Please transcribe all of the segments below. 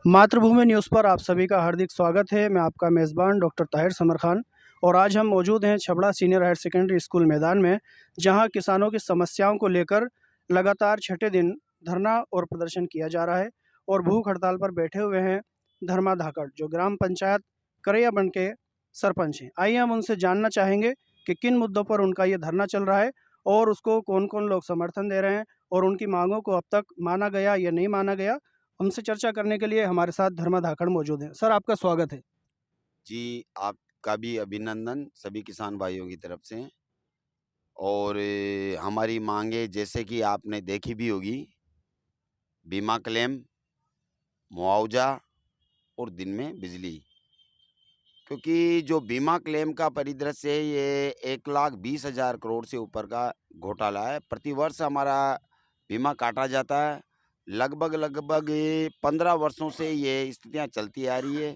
मातृभूमि न्यूज़ पर आप सभी का हार्दिक स्वागत है। मैं आपका मेज़बान डॉक्टर ताहिर समर खान और आज हम मौजूद हैं Chhabra senior higher secondary school मैदान में, जहां किसानों की समस्याओं को लेकर लगातार छठे दिन धरना और प्रदर्शन किया जा रहा है और भूख हड़ताल पर बैठे हुए हैं धर्मा धाकड़, जो ग्राम पंचायत करैयाबंद के सरपंच हैं। आइए हम उनसे जानना चाहेंगे कि किन मुद्दों पर उनका ये धरना चल रहा है और उसको कौन कौन लोग समर्थन दे रहे हैं और उनकी मांगों को अब तक माना गया या नहीं माना गया। हमसे चर्चा करने के लिए हमारे साथ धर्मा धाकड़ मौजूद हैं। सर, आपका स्वागत है। जी, आपका भी अभिनंदन सभी किसान भाइयों की तरफ से। और हमारी माँगें जैसे कि आपने देखी भी होगी, बीमा क्लेम, मुआवजा और दिन में बिजली। क्योंकि जो बीमा क्लेम का परिदृश्य है, ये 1,20,000 करोड़ से ऊपर का घोटाला है। प्रतिवर्ष हमारा बीमा काटा जाता है। लगभग 15 वर्षों से ये स्थितियाँ चलती आ रही है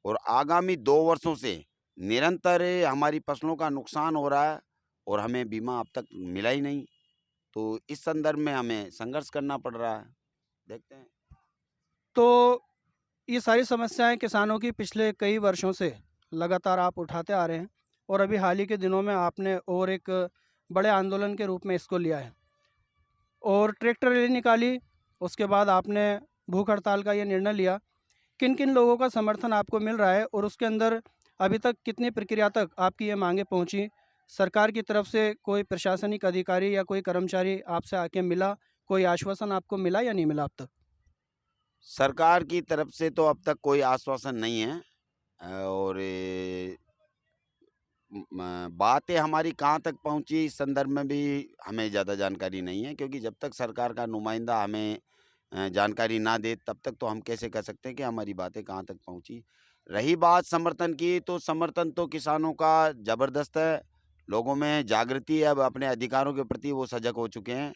और आगामी 2 वर्षों से निरंतर हमारी फसलों का नुकसान हो रहा है और हमें बीमा अब तक मिला ही नहीं। तो इस संदर्भ में हमें संघर्ष करना पड़ रहा है। देखते हैं। तो ये सारी समस्याएं किसानों की पिछले कई वर्षों से लगातार आप उठाते आ रहे हैं और अभी हाल ही के दिनों में आपने और एक बड़े आंदोलन के रूप में इसको लिया है और ट्रैक्टर रैली निकाली। उसके बाद आपने भूख हड़ताल का ये निर्णय लिया। किन किन लोगों का समर्थन आपको मिल रहा है और उसके अंदर अभी तक कितनी प्रक्रिया तक आपकी ये मांगे पहुंची? सरकार की तरफ से कोई प्रशासनिक अधिकारी या कोई कर्मचारी आपसे आके मिला? कोई आश्वासन आपको मिला या नहीं मिला अब तक? सरकार की तरफ से तो अब तक कोई आश्वासन नहीं है। और बातें हमारी कहाँ तक पहुँची इस संदर्भ में भी हमें ज़्यादा जानकारी नहीं है, क्योंकि जब तक सरकार का नुमाइंदा हमें जानकारी ना दे तब तक तो हम कैसे कह सकते हैं कि हमारी बातें कहाँ तक पहुँची। रही बात समर्थन की, तो समर्थन तो किसानों का ज़बरदस्त है। लोगों में जागृति है, अब अपने अधिकारों के प्रति वो सजग हो चुके हैं।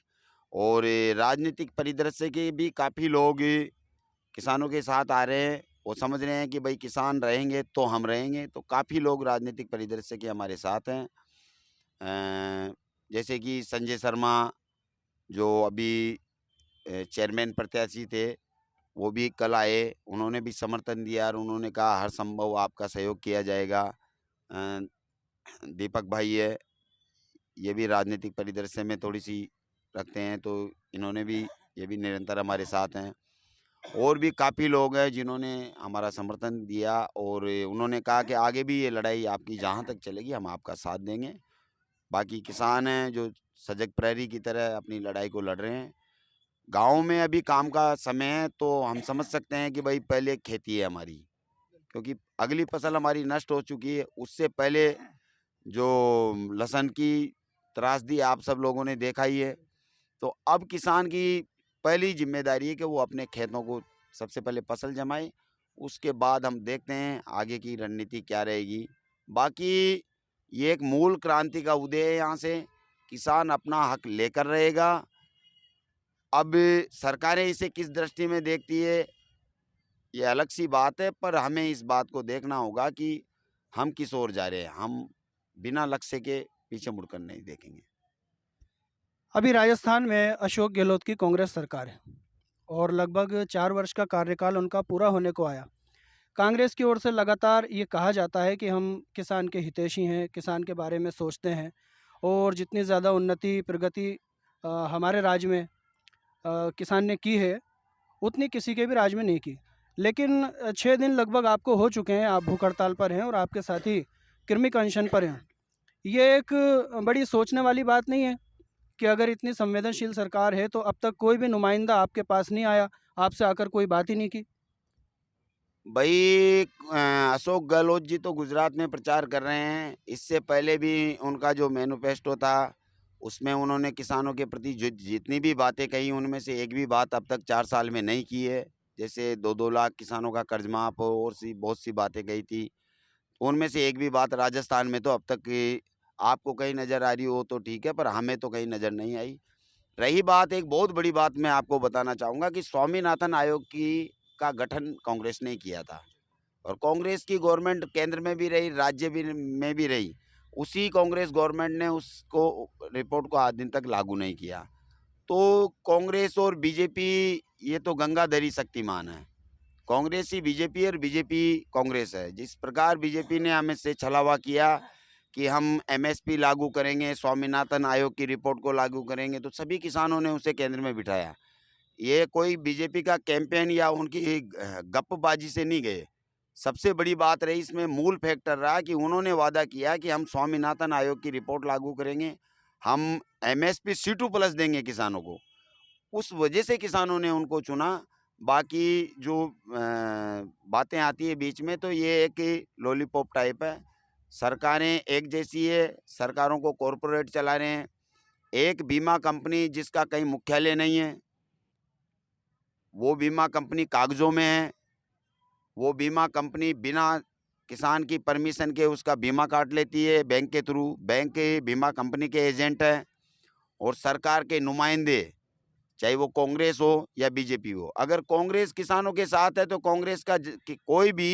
और राजनीतिक परिदृश्य के भी काफ़ी लोग किसानों के साथ आ रहे हैं। वो समझ रहे हैं कि भाई किसान रहेंगे तो हम रहेंगे। तो काफ़ी लोग राजनीतिक परिदृश्य के हमारे साथ हैं। जैसे कि संजय शर्मा, जो अभी चेयरमैन प्रत्याशी थे, वो भी कल आए। उन्होंने भी समर्थन दिया और उन्होंने कहा हर संभव आपका सहयोग किया जाएगा। अ, दीपक भाई है, ये भी राजनीतिक परिदृश्य में थोड़ी-सी रखते हैं, तो इन्होंने भी, ये भी निरंतर हमारे साथ हैं। और भी काफ़ी लोग हैं जिन्होंने हमारा समर्थन दिया और उन्होंने कहा कि आगे भी ये लड़ाई आपकी जहाँ तक चलेगी हम आपका साथ देंगे। बाकी किसान हैं जो सजग प्रहरी की तरह अपनी लड़ाई को लड़ रहे हैं। गाँव में अभी काम का समय है, तो हम समझ सकते हैं कि भाई पहले खेती है हमारी, क्योंकि अगली फसल हमारी नष्ट हो चुकी है। उससे पहले जो लहसुन की त्रासदी आप सब लोगों ने देखा ही है। तो अब किसान की पहली जिम्मेदारी है कि वो अपने खेतों को सबसे पहले फसल जमाए। उसके बाद हम देखते हैं आगे की रणनीति क्या रहेगी। बाकी ये एक मूल क्रांति का उदय है। यहाँ से किसान अपना हक लेकर रहेगा। अब सरकारें इसे किस दृष्टि में देखती है, ये अलग सी बात है, पर हमें इस बात को देखना होगा कि हम किस ओर जा रहे हैं। हम बिना लक्ष्य के पीछे मुड़कर नहीं देखेंगे। अभी राजस्थान में अशोक गहलोत की कांग्रेस सरकार है और लगभग 4 वर्ष का कार्यकाल उनका पूरा होने को आया। कांग्रेस की ओर से लगातार ये कहा जाता है कि हम किसान के हितैषी हैं, किसान के बारे में सोचते हैं और जितनी ज़्यादा उन्नति प्रगति हमारे राज्य में किसान ने की है, उतनी किसी के भी राज्य में नहीं की। लेकिन 6 दिन लगभग आपको हो चुके हैं, आप भूख हड़ताल पर हैं और आपके साथी कृमिक अनशन पर हैं। ये एक बड़ी सोचने वाली बात नहीं है कि अगर इतनी संवेदनशील सरकार है तो अब तक कोई भी नुमाइंदा आपके पास नहीं आया, आपसे आकर कोई बात ही नहीं की? भाई अशोक गहलोत जी तो गुजरात में प्रचार कर रहे हैं। इससे पहले भी उनका जो मैनिफेस्टो था, उसमें उन्होंने किसानों के प्रति जो जितनी भी बातें कही, उनमें से एक भी बात अब तक 4 साल में नहीं की है। जैसे 2-2 लाख किसानों का कर्ज माफ़ और बहुत सी बातें कही थी। उनमें से एक भी बात राजस्थान में तो अब तक आपको कहीं नज़र आ रही हो तो ठीक है, पर हमें तो कहीं नज़र नहीं आई। रही बात, एक बहुत बड़ी बात मैं आपको बताना चाहूँगा कि स्वामीनाथन आयोग की का गठन कांग्रेस ने किया था और कांग्रेस की गवर्नमेंट केंद्र में भी रही, राज्य भी में भी रही। उसी कांग्रेस गवर्नमेंट ने उसको रिपोर्ट को आज दिन तक लागू नहीं किया। तो कांग्रेस और बीजेपी ये तो गंगाधरी शक्तिमान है। कांग्रेस ही बीजेपी और बीजेपी कांग्रेस है। जिस प्रकार बीजेपी ने हमें से छलावा किया कि हम एमएसपी लागू करेंगे, स्वामीनाथन आयोग की रिपोर्ट को लागू करेंगे, तो सभी किसानों ने उसे केंद्र में बिठाया। ये कोई बीजेपी का कैंपेन या उनकी गप्पबाजी से नहीं गए। सबसे बड़ी बात रही इसमें, मूल फैक्टर रहा कि उन्होंने वादा किया कि हम स्वामीनाथन आयोग की रिपोर्ट लागू करेंगे, हम एमएसपी C2 प्लस देंगे किसानों को। उस वजह से किसानों ने उनको चुना। बाकी जो बातें आती है बीच में, तो ये एक लॉलीपॉप टाइप है। सरकारें एक जैसी है, सरकारों को कॉरपोरेट चला रहे हैं। एक बीमा कंपनी जिसका कहीं मुख्यालय नहीं है, वो बीमा कंपनी कागजों में है। वो बीमा कंपनी बिना किसान की परमिशन के उसका बीमा काट लेती है बैंक के थ्रू। बैंक के बीमा कंपनी के एजेंट हैं, और सरकार के नुमाइंदे, चाहे वो कांग्रेस हो या बीजेपी हो। अगर कांग्रेस किसानों के साथ है तो कांग्रेस का कोई भी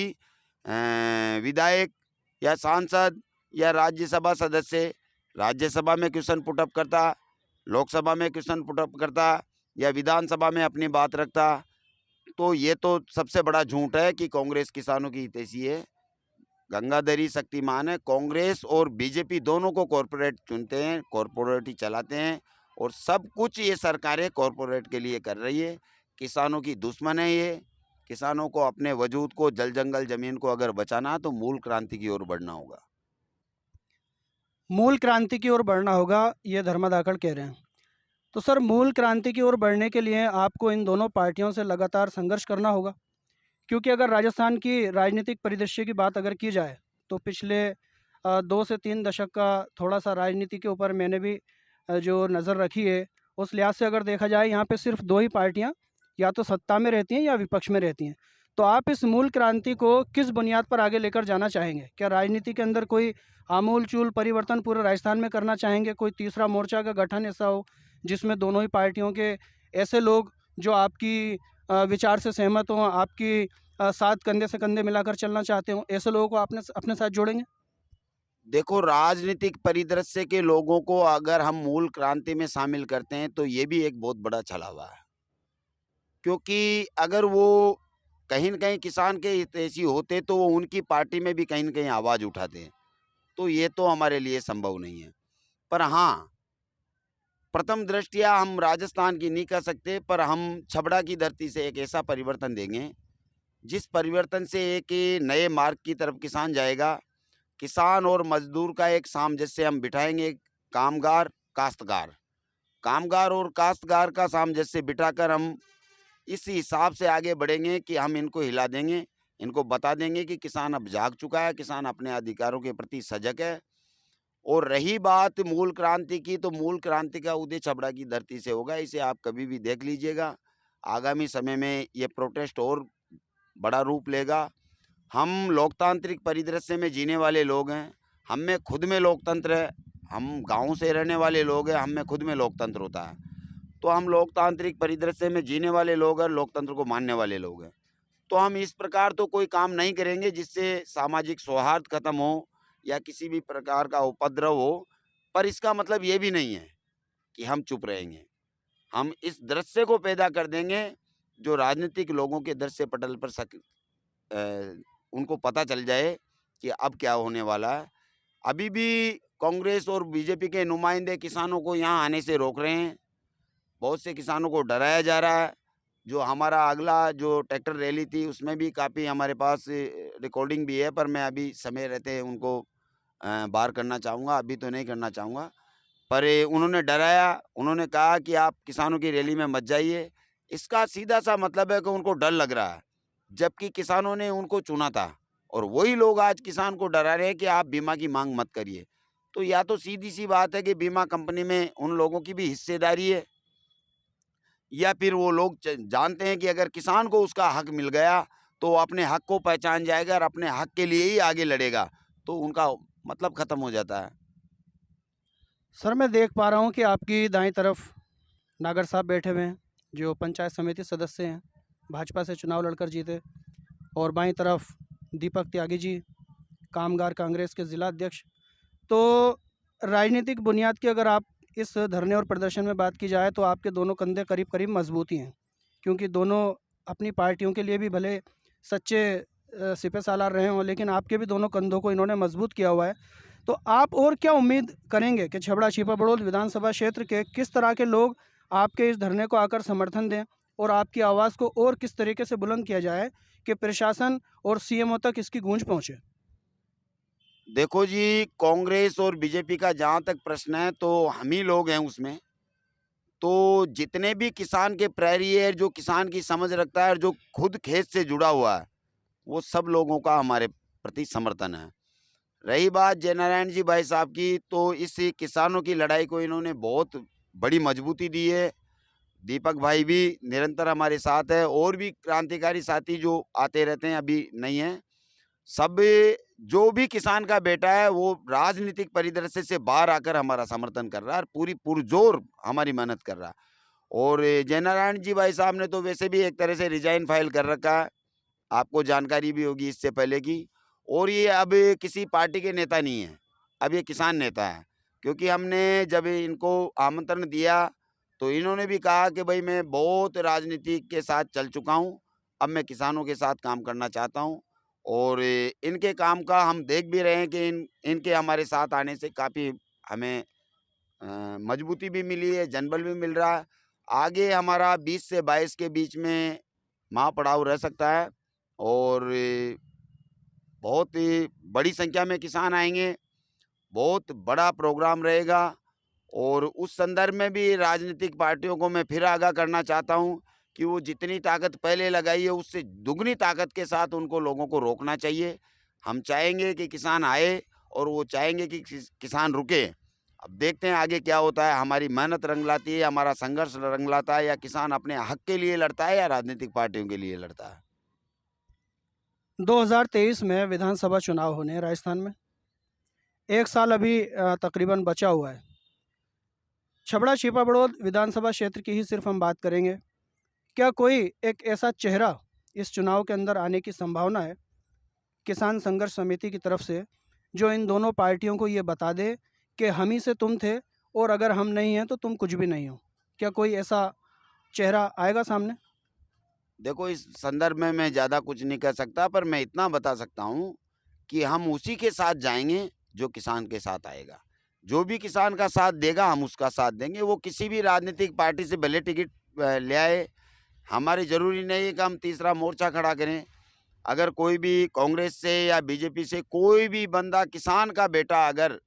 विधायक या सांसद या राज्यसभा सदस्य राज्यसभा में क्वेश्चन पुटअप करता, लोकसभा में क्वेश्चन पुटअप करता, या विधानसभा में अपनी बात रखता। तो ये तो सबसे बड़ा झूठ है कि कांग्रेस किसानों की हितैषी है। गंगाधरी शक्तिमान है। कांग्रेस और बीजेपी दोनों को कॉरपोरेट चुनते हैं, कॉरपोरेट ही चलाते हैं, और सब कुछ ये सरकारें कॉरपोरेट के लिए कर रही है। किसानों की दुश्मन है ये। किसानों को अपने वजूद को, जल जंगल जमीन को अगर बचाना तो मूल क्रांति की ओर बढ़ना होगा। मूल क्रांति की ओर बढ़ना होगा, ये धर्माधाकड़ कह रहे हैं। तो सर, मूल क्रांति की ओर बढ़ने के लिए आपको इन दोनों पार्टियों से लगातार संघर्ष करना होगा, क्योंकि अगर राजस्थान की राजनीतिक परिदृश्य की बात अगर की जाए तो पिछले 2 से 3 दशक का थोड़ा सा राजनीति के ऊपर मैंने भी जो नज़र रखी है, उस लिहाज से अगर देखा जाए यहाँ पे सिर्फ 2 ही पार्टियाँ या तो सत्ता में रहती हैं या विपक्ष में रहती हैं। तो आप इस मूल क्रांति को किस बुनियाद पर आगे लेकर जाना चाहेंगे? क्या राजनीति के अंदर कोई आमूल-चूल परिवर्तन पूरे राजस्थान में करना चाहेंगे? कोई तीसरा मोर्चा का गठन ऐसा हो जिसमें दोनों ही पार्टियों के ऐसे लोग जो आपकी विचार से सहमत हों, आपकी साथ कंधे से कंधे मिलाकर चलना चाहते हों, ऐसे लोगों को आपने अपने साथ जोड़ेंगे? देखो, राजनीतिक परिदृश्य के लोगों को अगर हम मूल क्रांति में शामिल करते हैं तो ये भी एक बहुत बड़ा छलावा है। क्योंकि अगर वो कहीं न कहीं किसान के हितैषी होते तो वो उनकी पार्टी में भी कहीं न कहीं आवाज़ उठाते। तो ये तो हमारे लिए संभव नहीं है। पर हाँ, प्रथम दृष्टया हम राजस्थान की नहीं कह सकते, पर हम छबड़ा की धरती से एक ऐसा परिवर्तन देंगे, जिस परिवर्तन से एक नए मार्ग की तरफ किसान जाएगा। किसान और मजदूर का एक सामंजस्य हम बिठाएँगे, कामगार, काश्तकार। कामगार और काश्तकार का सामंजस्य बिठाकर हम इस हिसाब से आगे बढ़ेंगे कि हम इनको हिला देंगे, इनको बता देंगे कि किसान अब जाग चुका है, किसान अपने अधिकारों के प्रति सजग है। और रही बात मूल क्रांति की, तो मूल क्रांति का उदय छबड़ा की धरती से होगा। इसे आप कभी भी देख लीजिएगा। आगामी समय में ये प्रोटेस्ट और बड़ा रूप लेगा। हम लोकतांत्रिक परिदृश्य में जीने वाले लोग हैं, हम में खुद में लोकतंत्र है। हम गाँव से रहने वाले लोग हैं, हम में खुद में लोकतंत्र होता है। तो हम लोकतांत्रिक परिदृश्य में जीने वाले लोग हैं, लोकतंत्र को मानने वाले लोग हैं। तो हम इस प्रकार तो कोई काम नहीं करेंगे जिससे सामाजिक सौहार्द खत्म हो या किसी भी प्रकार का उपद्रव हो। पर इसका मतलब ये भी नहीं है कि हम चुप रहेंगे। हम इस दृश्य को पैदा कर देंगे जो राजनीतिक लोगों के दृश्य पटल पर उनको पता चल जाए कि अब क्या होने वाला है। अभी भी कांग्रेस और बीजेपी के नुमाइंदे किसानों को यहाँ आने से रोक रहे हैं। बहुत से किसानों को डराया जा रहा है। जो हमारा अगला जो ट्रैक्टर रैली थी उसमें भी काफ़ी हमारे पास रिकॉर्डिंग भी है, पर मैं अभी समय रहते उनको बाहर करना चाहूँगा, अभी तो नहीं करना चाहूँगा। पर उन्होंने डराया, उन्होंने कहा कि आप किसानों की रैली में मत जाइए। इसका सीधा-सा मतलब है कि उनको डर लग रहा है, जबकि किसानों ने उनको चुना था, और वही लोग आज किसान को डरा रहे हैं कि आप बीमा की माँग मत करिए। तो या तो सीधी-सी बात है कि बीमा कंपनी में उन लोगों की भी हिस्सेदारी है, या फिर वो लोग जानते हैं कि अगर किसान को उसका हक मिल गया तो वो अपने हक को पहचान जाएगा और अपने हक के लिए ही आगे लड़ेगा। तो उनका मतलब खत्म हो जाता है। सर, मैं देख पा रहा हूँ कि आपकी दाईं तरफ नागर साहब बैठे हुए हैं, जो पंचायत समिति सदस्य हैं, भाजपा से चुनाव लड़कर जीते, और बाईं तरफ दीपक त्यागी जी, कामगार कांग्रेस के ज़िला अध्यक्ष। तो राजनीतिक बुनियाद की अगर आप इस धरने और प्रदर्शन में बात की जाए तो आपके दोनों कंधे करीब करीब मजबूत ही हैं, क्योंकि दोनों अपनी पार्टियों के लिए भी भले सच्चे सिपह सालार रहे हों, लेकिन आपके भी दोनों कंधों को इन्होंने मजबूत किया हुआ है। तो आप और क्या उम्मीद करेंगे कि छबड़ा छिपा बड़ौद विधानसभा क्षेत्र के किस तरह के लोग आपके इस धरने को आकर समर्थन दें और आपकी आवाज़ को और किस तरीके से बुलंद किया जाए कि प्रशासन और सीएमओ तक इसकी गूंज पहुंचे? देखो जी, कांग्रेस और बीजेपी का जहाँ तक प्रश्न है तो हम ही लोग हैं उसमें। तो जितने भी किसान के प्रहरी है, जो किसान की समझ रखता है और जो खुद खेत से जुड़ा हुआ है, वो सब लोगों का हमारे प्रति समर्थन है। रही बात जयनारायण जी भाई साहब की, तो इस किसानों की लड़ाई को इन्होंने बहुत बड़ी मजबूती दी है। दीपक भाई भी निरंतर हमारे साथ है और भी क्रांतिकारी साथी जो आते रहते हैं, अभी नहीं है। सब जो भी किसान का बेटा है वो राजनीतिक परिदृश्य से बाहर आकर हमारा समर्थन कर रहा है और पूरी पुरजोर हमारी मेहनत कर रहा है। और जयनारायण जी भाई साहब ने तो वैसे भी एक तरह से रिजाइन फाइल कर रखा है, आपको जानकारी भी होगी इससे पहले की। और ये अब किसी पार्टी के नेता नहीं है, अब ये किसान नेता है। क्योंकि हमने जब इनको आमंत्रण दिया तो इन्होंने भी कहा कि भाई मैं बहुत राजनीति के साथ चल चुका हूँ, अब मैं किसानों के साथ काम करना चाहता हूँ। और इनके काम का हम देख भी रहे हैं कि इनके हमारे साथ आने से काफ़ी हमें मजबूती भी मिली है, जनबल भी मिल रहा है। आगे हमारा 20 से 22 के बीच में महापड़ाव रह सकता है और बहुत ही बड़ी संख्या में किसान आएँगे, बहुत बड़ा प्रोग्राम रहेगा। और उस संदर्भ में भी राजनीतिक पार्टियों को मैं फिर आगाह करना चाहता हूँ कि वो जितनी ताकत पहले लगाई है, उससे दुगनी ताकत के साथ उनको लोगों को रोकना चाहिए। हम चाहेंगे कि किसान आए और वो चाहेंगे कि किसान रुके। अब देखते हैं आगे क्या होता है, हमारी मेहनत रंग लाती है, हमारा संघर्ष रंग लाता है, या किसान अपने हक के लिए लड़ता है या राजनीतिक पार्टियों के लिए लड़ता है। 2023 में विधानसभा चुनाव होने हैं राजस्थान में। एक साल अभी तकरीबन बचा हुआ है। छबड़ा छिपा बड़ौद विधानसभा क्षेत्र की ही सिर्फ हम बात करेंगे। क्या कोई एक ऐसा चेहरा इस चुनाव के अंदर आने की संभावना है किसान संघर्ष समिति की तरफ से, जो इन दोनों पार्टियों को ये बता दे कि हम ही से तुम थे और अगर हम नहीं हैं तो तुम कुछ भी नहीं हो? क्या कोई ऐसा चेहरा आएगा सामने? देखो, इस संदर्भ में मैं ज़्यादा कुछ नहीं कह सकता, पर मैं इतना बता सकता हूँ कि हम उसी के साथ जाएँगे जो किसान के साथ आएगा। जो भी किसान का साथ देगा हम उसका साथ देंगे। वो किसी भी राजनीतिक पार्टी से भले टिकट ले आए, हमारी ज़रूरी नहीं है कि हम तीसरा मोर्चा खड़ा करें। अगर कोई भी कांग्रेस से या बीजेपी से कोई भी बंदा, किसान का बेटा, अगर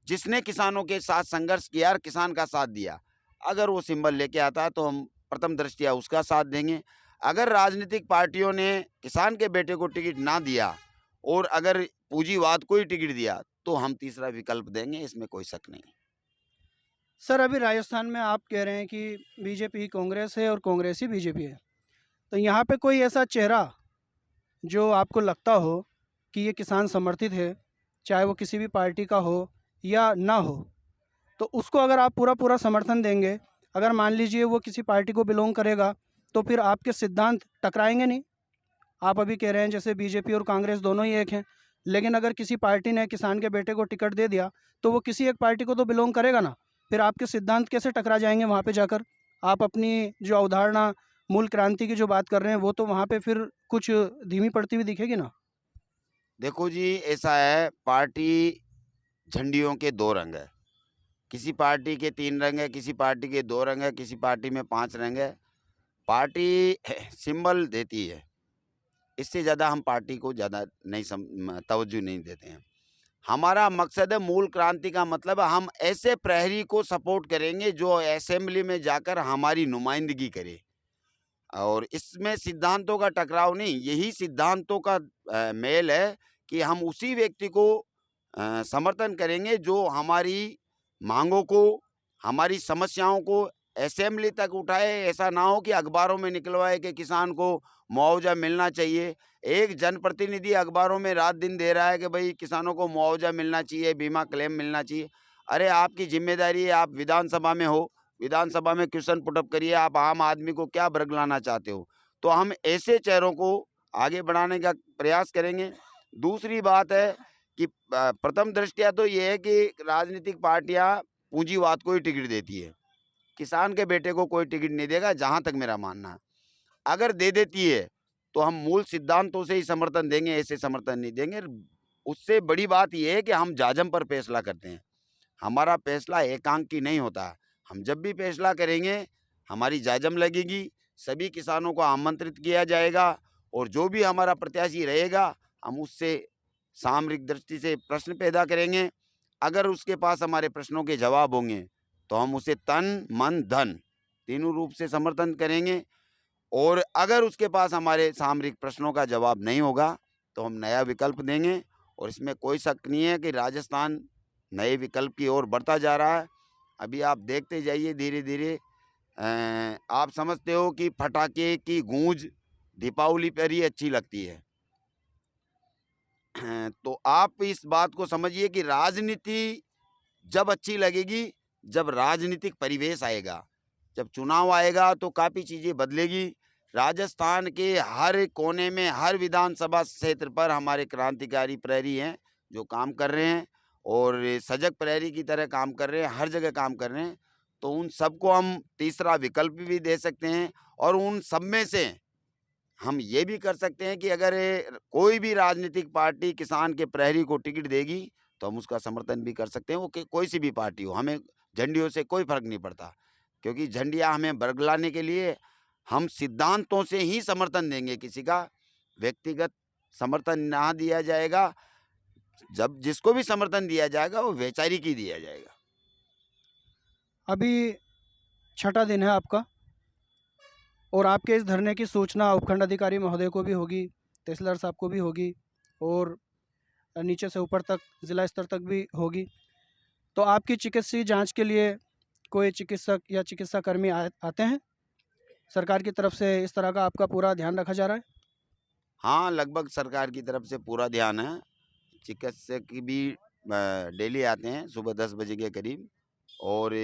जिसने किसानों के साथ संघर्ष किया और किसान का साथ दिया, अगर वो सिंबल लेके आता है तो हम प्रथम दृष्टया उसका साथ देंगे। अगर राजनीतिक पार्टियों ने किसान के बेटे को टिकट ना दिया और अगर पूंजीवाद को ही टिकट दिया तो हम तीसरा विकल्प देंगे, इसमें कोई शक नहीं। सर, अभी राजस्थान में आप कह रहे हैं कि बीजेपी कांग्रेस है और कांग्रेस ही बीजेपी है। तो यहाँ पे कोई ऐसा चेहरा जो आपको लगता हो कि ये किसान समर्थित है, चाहे वो किसी भी पार्टी का हो या ना हो, तो उसको अगर आप पूरा पूरा समर्थन देंगे, अगर मान लीजिए वो किसी पार्टी को बिलोंग करेगा, तो फिर आपके सिद्धांत टकराएंगे नहीं? आप अभी कह रहे हैं जैसे बीजेपी और कांग्रेस दोनों ही एक हैं, लेकिन अगर किसी पार्टी ने किसान के बेटे को टिकट दे दिया तो वो किसी एक पार्टी को तो बिलोंग करेगा ना। फिर आपके सिद्धांत कैसे टकरा जाएंगे वहाँ पे जाकर? आप अपनी जो अवधारणा, मूल क्रांति की जो बात कर रहे हैं, वो तो वहाँ पे फिर कुछ धीमी पड़ती हुई दिखेगी ना। देखो जी, ऐसा है, पार्टी झंडियों के दो रंग है। किसी पार्टी के 3 रंग है, किसी पार्टी के 2 रंग है, किसी पार्टी में 5 रंग है। पार्टी सिंबल देती है, इससे ज़्यादा हम पार्टी को ज़्यादा नहीं तवज्जो नहीं देते हैं। हमारा मकसद है मूल क्रांति का मतलब है, हम ऐसे प्रहरी को सपोर्ट करेंगे जो असेंबली में जाकर हमारी नुमाइंदगी करे। और इसमें सिद्धांतों का टकराव नहीं, यही सिद्धांतों का मेल है कि हम उसी व्यक्ति को समर्थन करेंगे जो हमारी मांगों को, हमारी समस्याओं को असेंबली तक उठाए। ऐसा ना हो कि अखबारों में निकलवाए कि किसान को मुआवजा मिलना चाहिए। एक जनप्रतिनिधि अखबारों में रात दिन दे रहा है कि भाई किसानों को मुआवजा मिलना चाहिए, बीमा क्लेम मिलना चाहिए। अरे आपकी जिम्मेदारी है, आप विधानसभा में हो, विधानसभा में क्वेश्चन पुटअप करिए, आप आम आदमी को क्या बरगलाना चाहते हो? तो हम ऐसे चेहरों को आगे बढ़ाने का प्रयास करेंगे। दूसरी बात है कि प्रथम दृष्टया तो ये है कि राजनीतिक पार्टियां पूंजीवाद को ही टिकट देती है, किसान के बेटे को कोई टिकट नहीं देगा, जहां तक मेरा मानना है। अगर दे देती है तो हम मूल सिद्धांतों से ही समर्थन देंगे, ऐसे समर्थन नहीं देंगे। उससे बड़ी बात यह है कि हम जाजम पर फैसला करते हैं, हमारा फैसला एकांकी नहीं होता। हम जब भी फैसला करेंगे हमारी जाजम लगेगी, सभी किसानों को आमंत्रित किया जाएगा और जो भी हमारा प्रत्याशी रहेगा हम उससे सामरिक दृष्टि से प्रश्न पैदा करेंगे। अगर उसके पास हमारे प्रश्नों के जवाब होंगे तो हम उसे तन मन धन तीनों रूप से समर्थन करेंगे, और अगर उसके पास हमारे सामरिक प्रश्नों का जवाब नहीं होगा तो हम नया विकल्प देंगे। और इसमें कोई शक नहीं है कि राजस्थान नए विकल्प की ओर बढ़ता जा रहा है। अभी आप देखते जाइए धीरे धीरे आप समझते हो कि पटाखे की गूंज दीपावली पर ही अच्छी लगती है। तो आप इस बात को समझिए कि राजनीति जब अच्छी लगेगी जब राजनीतिक परिवेश आएगा, जब चुनाव आएगा तो काफ़ी चीज़ें बदलेगी। राजस्थान के हर कोने में हर विधानसभा क्षेत्र पर हमारे क्रांतिकारी प्रहरी हैं जो काम कर रहे हैं और सजग प्रहरी की तरह काम कर रहे हैं, हर जगह काम कर रहे हैं। तो उन सबको हम तीसरा विकल्प भी दे सकते हैं और उन सब में से हम ये भी कर सकते हैं कि अगर कोई भी राजनीतिक पार्टी किसान के प्रहरी को टिकट देगी तो हम उसका समर्थन भी कर सकते हैं, वो कोई सी भी पार्टी हो, हमें झंडियों से कोई फर्क नहीं पड़ता। क्योंकि झंडियाँ हमें बरगलाने के लिए हम सिद्धांतों से ही समर्थन देंगे, किसी का व्यक्तिगत समर्थन ना दिया जाएगा। जब जिसको भी समर्थन दिया जाएगा वो वैचारिक ही दिया जाएगा। अभी छठा दिन है आपका और आपके इस धरने की सूचना उपखंड अधिकारी महोदय को भी होगी, तहसीलदार साहब को भी होगी और नीचे से ऊपर तक ज़िला स्तर तक भी होगी। तो आपकी चिकित्सीय जांच के लिए कोई चिकित्सक या चिकित्सा कर्मी आते हैं? सरकार की तरफ से इस तरह का आपका पूरा ध्यान रखा जा रहा है? हाँ, लगभग सरकार की तरफ से पूरा ध्यान है। चिकित्सक भी डेली आते हैं सुबह 10 बजे के करीब, और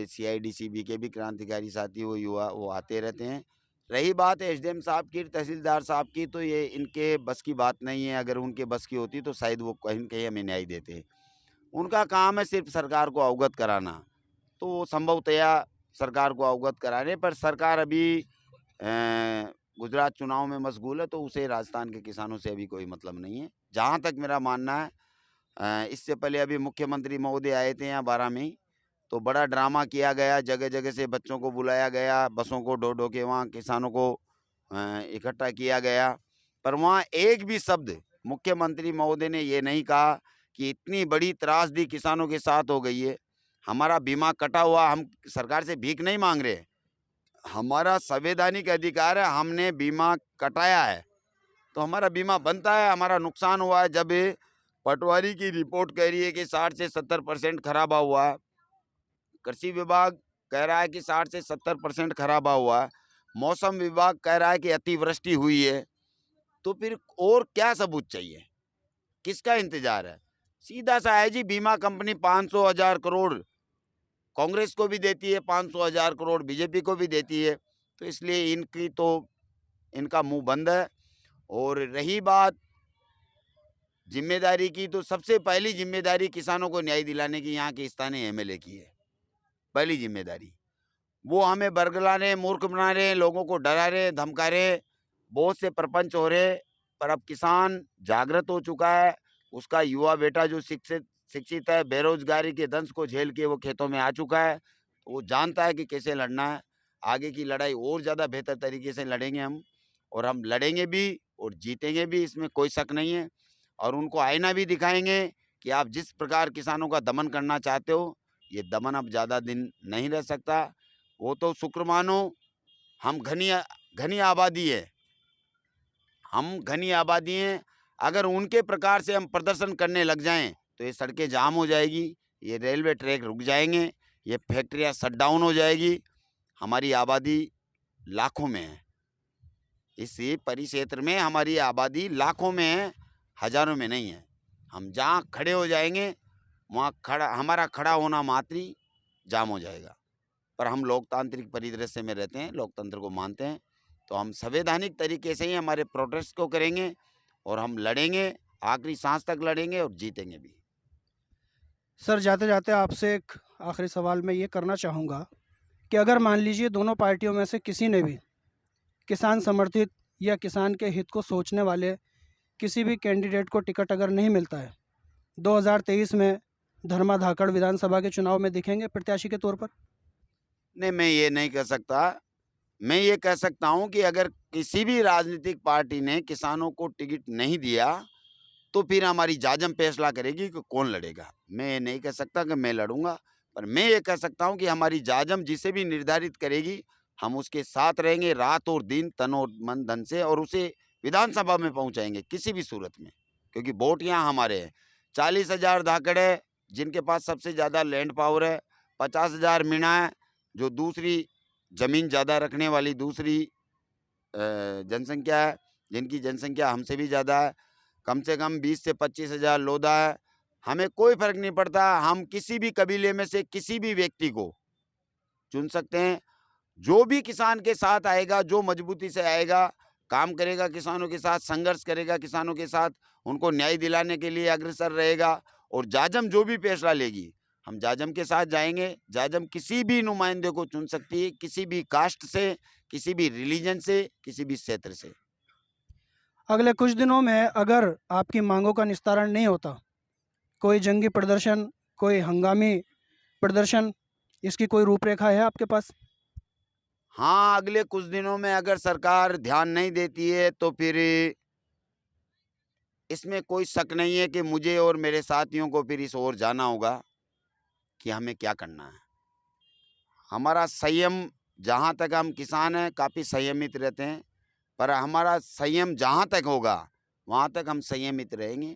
CIDCB के भी क्रांतिकारी साथी वो युवा वो आते रहते हैं। रही बात SDM साहब की, तहसीलदार साहब की, तो ये इनके बस की बात नहीं है। अगर उनके बस की होती तो शायद वो कहीं न कहीं हमें न्याय देते। उनका काम है सिर्फ सरकार को अवगत कराना, तो वो संभवतया सरकार को अवगत कराने पर सरकार अभी गुजरात चुनाव में मशगूल है, तो उसे राजस्थान के किसानों से अभी कोई मतलब नहीं है, जहाँ तक मेरा मानना है। इससे पहले अभी मुख्यमंत्री महोदय आए थे यहाँ 12 में, तो बड़ा ड्रामा किया गया, जगह जगह से बच्चों को बुलाया गया, बसों को ढो ढो के वहाँ किसानों को इकट्ठा किया गया, पर वहाँ एक भी शब्द मुख्यमंत्री महोदय ने ये नहीं कहा कि इतनी बड़ी त्रासदी किसानों के साथ हो गई है, हमारा बीमा कटा हुआ, हम सरकार से भीख नहीं मांग रहे, हमारा संवैधानिक अधिकार है, हमने बीमा कटाया है तो हमारा बीमा बनता है। हमारा नुकसान हुआ है, जब पटवारी की रिपोर्ट कह रही है कि 60 से 70% खराबा हुआ है, कृषि विभाग कह रहा है कि 60 से 70% खराबा हुआ है, मौसम विभाग कह रहा है कि अतिवृष्टि हुई है, तो फिर और क्या सबूत चाहिए, किसका इंतजार है? सीधा सा है जी, बीमा कंपनी 500,000 करोड़ कांग्रेस को भी देती है, 500,000 करोड़ बीजेपी को भी देती है, तो इसलिए इनका मुंह बंद है। और रही बात जिम्मेदारी की, तो सबसे पहली जिम्मेदारी किसानों को न्याय दिलाने की यहाँ के स्थानीय MLA की है, पहली जिम्मेदारी। वो हमें बरगला रहे, मूर्ख बना रहे, लोगों को डरा रहे, धमका रहे, बहुत से प्रपंच हो रहे, पर अब किसान जागृत हो चुका है। उसका युवा बेटा जो शिक्षित है, बेरोजगारी के दंश को झेल के वो खेतों में आ चुका है, तो वो जानता है कि कैसे लड़ना है। आगे की लड़ाई और ज़्यादा बेहतर तरीके से लड़ेंगे हम, और हम लड़ेंगे भी और जीतेंगे भी, इसमें कोई शक नहीं है। और उनको आईना भी दिखाएंगे कि आप जिस प्रकार किसानों का दमन करना चाहते हो, ये दमन अब ज़्यादा दिन नहीं रह सकता। वो तो शुक्र मानो, हम घनी आबादी है, हम घनी आबादी हैं, अगर उनके प्रकार से हम प्रदर्शन करने लग जाएं तो ये सड़कें जाम हो जाएगी, ये रेलवे ट्रैक रुक जाएंगे, ये फैक्ट्रियां शट डाउन हो जाएगी। हमारी आबादी लाखों में है, इस परिक्षेत्र में हमारी आबादी लाखों में है, हजारों में नहीं है। हम जहाँ खड़े हो जाएंगे वहाँ हमारा खड़ा होना मात्र ही जाम हो जाएगा। पर हम लोकतांत्रिक परिदृश्य में रहते हैं, लोकतंत्र को मानते हैं, तो हम संवैधानिक तरीके से ही हमारे प्रोटेस्ट को करेंगे और हम लड़ेंगे, आखिरी सांस तक लड़ेंगे और जीतेंगे भी। सर, जाते जाते आपसे एक आखिरी सवाल मैं ये करना चाहूँगा कि अगर मान लीजिए दोनों पार्टियों में से किसी ने भी किसान समर्थित या किसान के हित को सोचने वाले किसी भी कैंडिडेट को टिकट अगर नहीं मिलता है, 2023 में धर्मा धाकड़ विधानसभा के चुनाव में दिखेंगे प्रत्याशी के तौर पर? नहीं, मैं ये नहीं कह सकता। मैं ये कह सकता हूँ कि अगर किसी भी राजनीतिक पार्टी ने किसानों को टिकट नहीं दिया, तो फिर हमारी जाजम फैसला करेगी कि कौन लड़ेगा। मैं ये नहीं कह सकता कि मैं लड़ूंगा, पर मैं ये कह सकता हूँ कि हमारी जाजम जिसे भी निर्धारित करेगी, हम उसके साथ रहेंगे रात और दिन, तन और मन धन से, और उसे विधानसभा में पहुंचाएंगे किसी भी सूरत में, क्योंकि वोट यहाँ हमारे हैं। 40,000 धाकड़ है जिनके पास सबसे ज़्यादा लैंड पावर है, 50,000 मीणा है जो दूसरी जमीन ज़्यादा रखने वाली दूसरी जनसंख्या है, जिनकी जनसंख्या हमसे भी ज़्यादा है। कम से कम 20 से 25,000 लोधा है। हमें कोई फर्क नहीं पड़ता, हम किसी भी कबीले में से किसी भी व्यक्ति को चुन सकते हैं। जो भी किसान के साथ आएगा, जो मजबूती से आएगा, काम करेगा किसानों के साथ, संघर्ष करेगा किसानों के साथ, उनको न्याय दिलाने के लिए अग्रसर रहेगा, और जाजम जो भी फैसला लेगी, हम जाजम के साथ जाएंगे। जाजम किसी भी नुमाइंदे को चुन सकती है, किसी भी कास्ट से, किसी भी रिलीजन से, किसी भी क्षेत्र से। अगले कुछ दिनों में अगर आपकी मांगों का निस्तारण नहीं होता, कोई जंगी प्रदर्शन, कोई हंगामी प्रदर्शन, इसकी कोई रूपरेखा है आपके पास? हाँ, अगले कुछ दिनों में अगर सरकार ध्यान नहीं देती है, तो फिर इसमें कोई शक नहीं है कि मुझे और मेरे साथियों को फिर इस ओर जाना होगा कि हमें क्या करना है। हमारा संयम, जहाँ तक हम किसान हैं काफ़ी संयमित रहते हैं, पर हमारा संयम जहाँ तक होगा वहाँ तक हम संयमित रहेंगे।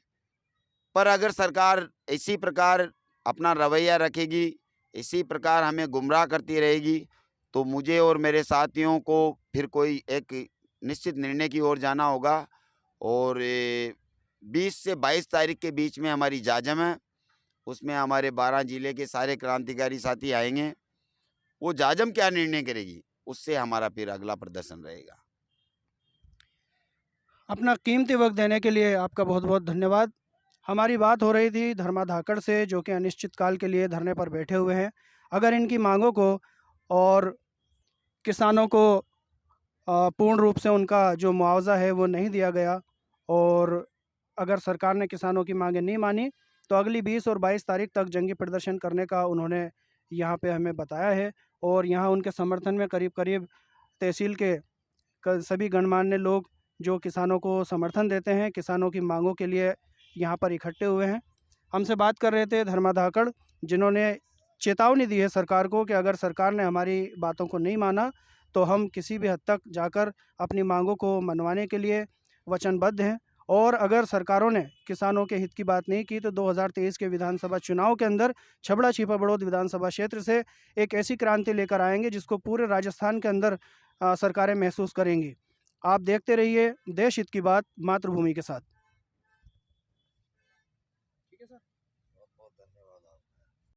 पर अगर सरकार इसी प्रकार अपना रवैया रखेगी, इसी प्रकार हमें गुमराह करती रहेगी, तो मुझे और मेरे साथियों को फिर कोई एक निश्चित निर्णय की ओर जाना होगा। और 20 से 22 तारीख के बीच में हमारी जाजम है, उसमें हमारे 12 जिले के सारे क्रांतिकारी साथी आएंगे। वो जाजम क्या निर्णय करेगी, उससे हमारा फिर अगला प्रदर्शन रहेगा। अपना कीमती वक्त देने के लिए आपका बहुत बहुत धन्यवाद। हमारी बात हो रही थी धर्मा धाकड़ से, जो कि अनिश्चितकाल के लिए धरने पर बैठे हुए हैं। अगर इनकी मांगों को और किसानों को पूर्ण रूप से उनका जो मुआवजा है वो नहीं दिया गया, और अगर सरकार ने किसानों की मांगें नहीं मानी, तो अगली 20 और 22 तारीख तक जंगी प्रदर्शन करने का उन्होंने यहाँ पे हमें बताया है। और यहाँ उनके समर्थन में करीब करीब तहसील के सभी गणमान्य लोग जो किसानों को समर्थन देते हैं, किसानों की मांगों के लिए यहाँ पर इकट्ठे हुए हैं। हमसे बात कर रहे थे धर्मा धाकड़, जिन्होंने चेतावनी दी है सरकार को कि अगर सरकार ने हमारी बातों को नहीं माना, तो हम किसी भी हद तक जाकर अपनी मांगों को मनवाने के लिए वचनबद्ध हैं। और अगर सरकारों ने किसानों के हित की बात नहीं की, तो 2023 के विधानसभा चुनाव के अंदर छबड़ा छिपा बड़ौद विधानसभा क्षेत्र से एक ऐसी क्रांति लेकर आएंगे जिसको पूरे राजस्थान के अंदर सरकारें महसूस करेंगी। आप देखते रहिए देश हित की बात मातृभूमि के साथ।